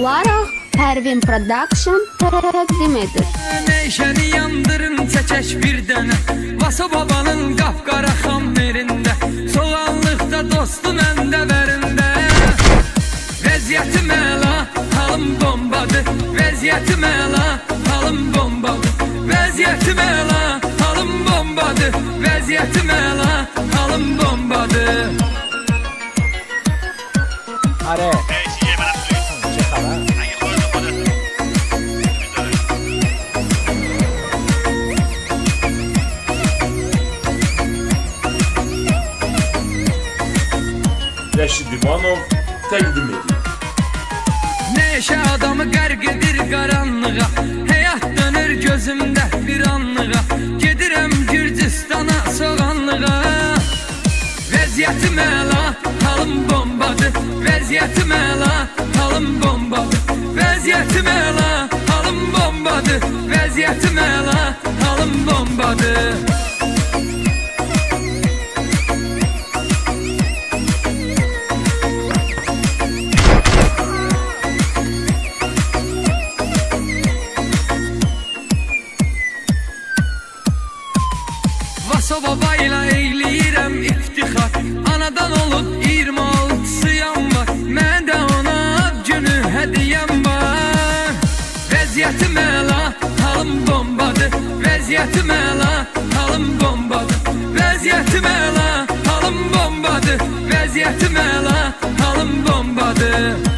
olaraq Pervin Production təqdim edir. Neşəni yandırın çəkək bir dənə Vaso babanın qapqara xammerində Soğanlıqda dostu məndə vərində Vəziyyətim əla, halım bombadır Vəziyyətim əla, halım bombadır Vəziyyətim əla, halım bombadır Vəziyyətim əla, halım bombadır Are. Çekala. Rəşid İmanov təqdim edir. Neşə adamı qərq edir qaranlığa Həyat dönür gözümdə bir anlığa Gedirəm Gürcistana soğanlığa Vəziyyətim əla, halım bombadır Vəziyyətim əla, halım bombadır Vəziyyətim əla, halım bombadır Vəziyyətim əla, halım bombadır Vaso babayla eyləyirəm iftixar Anadan olub 26-sıyam var Məndə ona ad günü hədiyəm var Vəziyyətim əla, halım bombadır Vəziyyətim əla, halım bombadır Vəziyyətim əla, halım bombadır Vəziyyətim əla, halım bombadır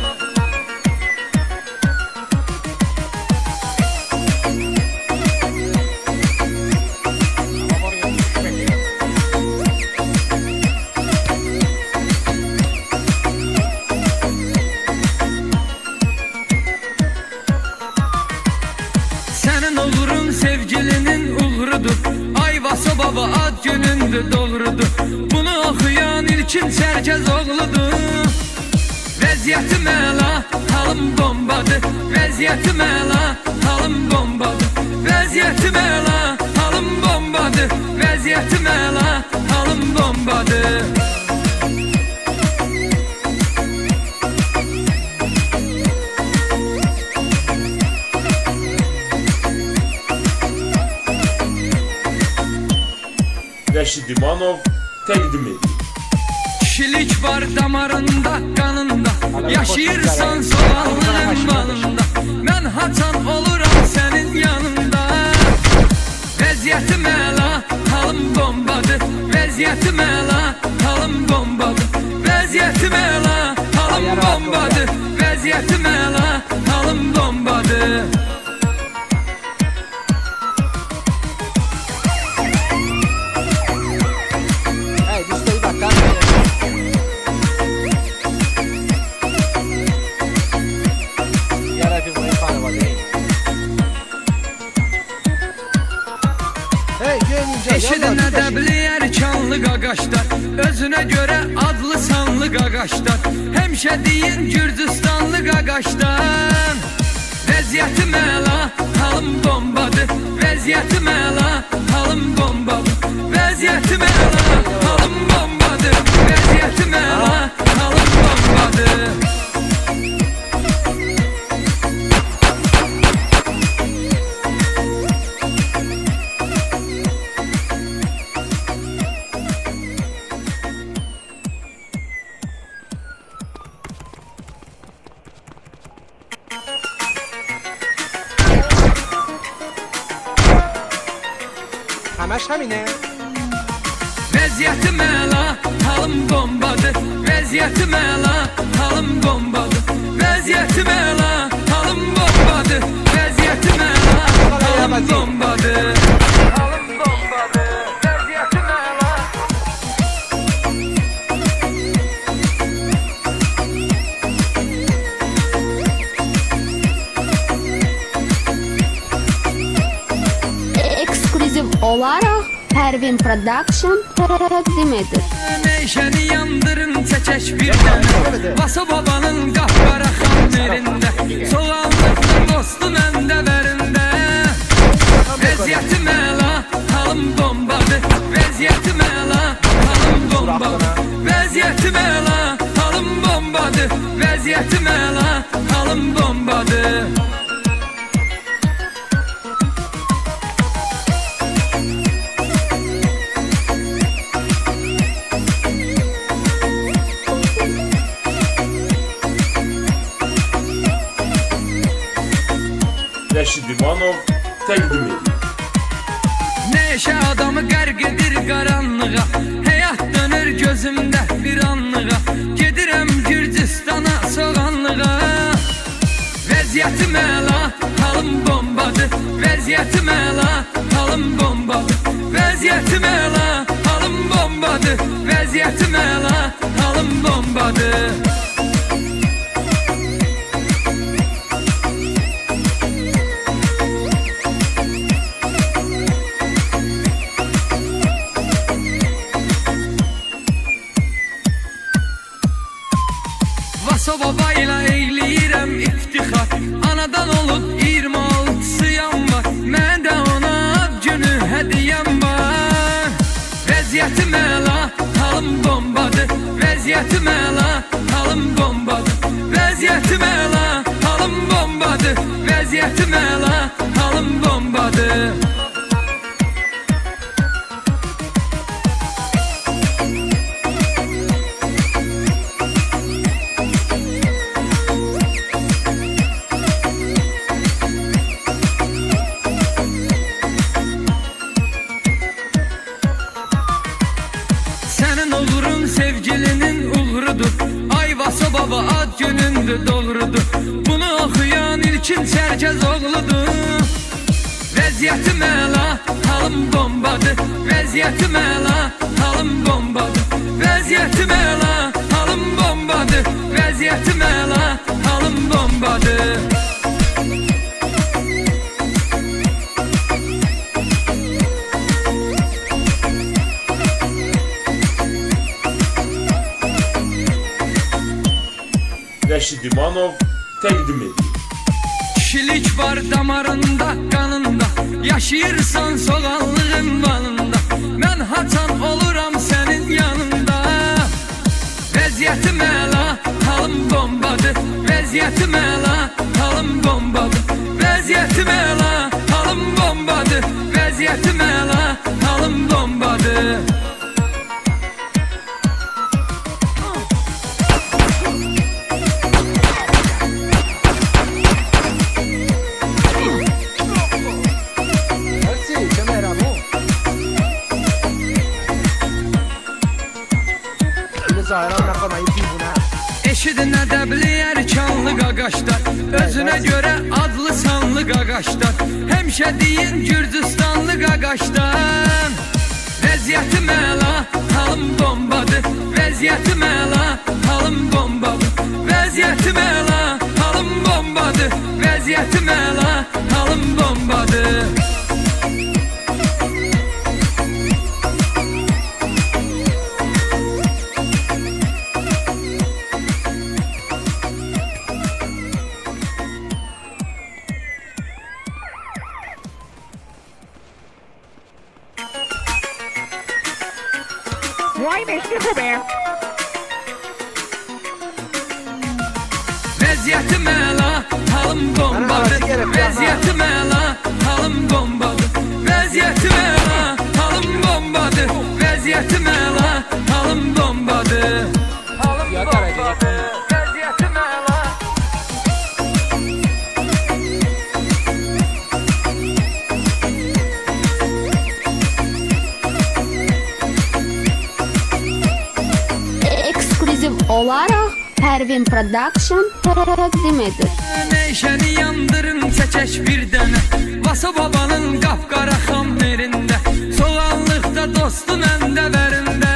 Sənin uğurun sevgilinin uğrudur Ay Vaso baba ad günündür doğrudur Bunu oxuyan ilkin Çərkəz oğludur Vəziyyətim əla, halım bombadır Vəziyyətim əla, halım bombadır Vəziyyətim əla, halım bombadır Vəziyyətim əla, halım bombadır Rəşid İmanov təqdim edir. Kişilik var damarında, kanında Yaşayırsan soğanlının balında Mən haçan oluram sənin yanında Vəziyyətim əla, halım bombadır Vəziyyətim əla, halım bombadır Vəziyyətim əla, halım bombadır Vəziyyətim əla, halım bombadır Hey, du står i backen. Gel hepimiz yapalım hadi. Hey, gelmeyeceğim. Eşidin ədəbli ərkanlı qaqaşlar Özünə görə adlı sanlı qaqaşlar Həmişə deyir Gürcüstanlı qaqaşlar Vəziyyətim əla, halım bombadır Vəziyyətim əla, halım bombadır Vəziyyətim əla, halım bombadır Vəziyyətim əla, halım bombadır Həməş həminə. Vəziyyətim əla, halım bombadır Vəziyyətim əla, halım bombadır Vəziyyətim əla, halım bombadır Vəziyyətim əla, halım bombadır Halım bombadır, vəziyyətim əla Eksklüziv olaraq Pervin Production təqdim edir. Neşəni yandırın çəkək bir dənə Vaso babanın qapqara xammerində Soğanlıqda dostu məndə vərində Vəziyyətim əla, halım bombadır Vəziyyətim əla, halım bombadır Vəziyyətim əla, halım bombadır Vəziyyətim əla, halım halım bombadır. Rəşid İmanov təqdim edir. Neşe adamı qərq edir qaranlığa, həyat dönür gözümdə bir anlığa. Gedirəm Gürcistana soğanlığa. Vəziyyətim əla, halım bombadır. Vəziyyətim əla, halım bombadır. Vəziyyətim əla, halım bombadır. Vəziyyətim əla, halım bombadır. Vaso babayla eyləyirəm iftixar. Anadan olub 26-sıyam var. Məndə ona ad günü hədiyəm var. Vəziyyətim əla, halım bombadır. Vəziyyətim əla, halım bombadır. Vəziyyətim əla, halım bombadır. Vəziyyətim əla, halım bombadır. Sənin uğurun sevgilinin uğrudur. Ay Vaso baba ad günündür doğrudur. Bunu oxuyan ilkin Çərkəz oğludur. Vəziyyətim əla, halım bombadır. Vəziyyətim əla, halım bombadır. Vəziyyətim əla, halım bombadır. Vəziyyətim əla, halım bombadır. Rəşid İmanov təqdim edir. Kişilik var damarında, kanında. Yaşayırsan soğanlığın balında. Mən haçan oluram sənin yanında. Vəziyyətim əla, halım bombadır. Vəziyyətim əla, halım bombadır. Vəziyyətim əla, halım bombadır. Vəziyyətim əla, halım bombadır. Merci, que merhaba. Bunu zahıran rakamayı bir buna. Eşidin ədəbli erkanlı qaqaşlar. Özünə görə adlı sanlı qaqaşlar. Həmişə deyin Gürcüstanlı qaqaşlar. Vəziyyətim əla, halım bombadır. Vəziyyətim əla, halım bombadır. Vəziyyətim əla, halım bombadır. Vəziyyətim əla, halım bombadır. Vay be Şükrü be. Vəziyyətim əla, halım bombadır. Vəziyyətim əla, halım bombadır. Vəziyyətim əla, halım bombadır. Vəziyyətim əla, halım bombadır. Halım bombadır. Vəziyyətim əla. Eksklüziv olaraq Pervin Production təqdim edir. Neşəni yandırın çəkək bir dənə. Vaso babanın qapqara xammerində. Soğanlıqda dostu məndə vərində.